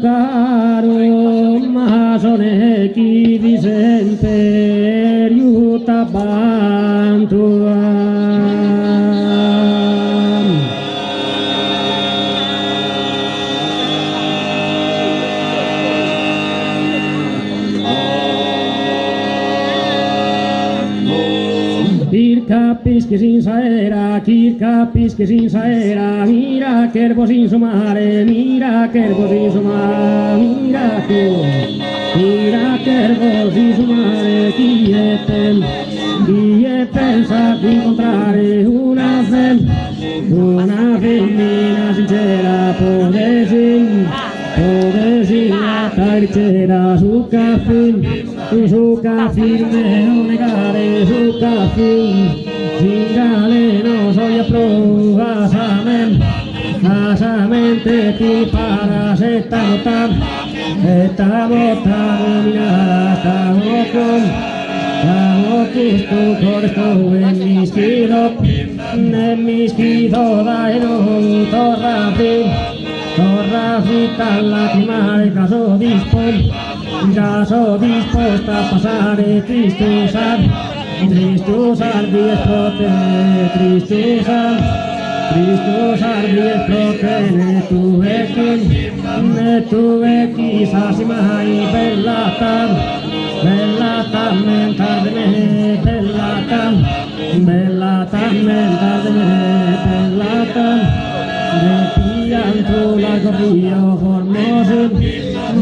caro masone ki disenter yuta bantuan Kirkapis sin saera, kirkapis sin saera, mira que herbo sin su mare, mira que herbo sin su mare, mira que herbo sin su mare, quieten sa di incontrare una femmina sincera, podesin la tagliera su caffè non negare su caffè sin galeno soy asamente ti para estamos justo por esto en mis quidos dai no torrafita lágrima de caso dispuesta a pasar tristosar diez protene tuve quizás mai bellatan mental de me bellatan de pianto largo río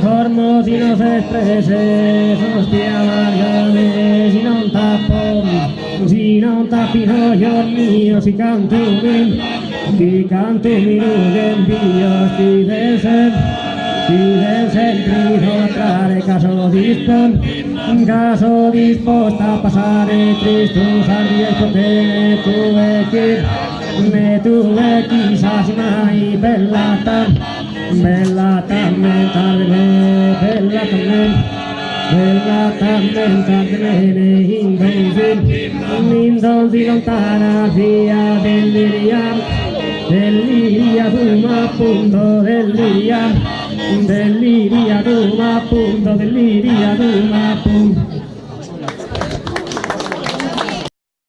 formosinos estreses hostia vargane si non tapino io mio si canto mi envíos si desen trare caso disposta a pasare tristos al riesgo che me tuve quizás mai bellatan indondi lontana via deliria duma appunto deliria duma appunto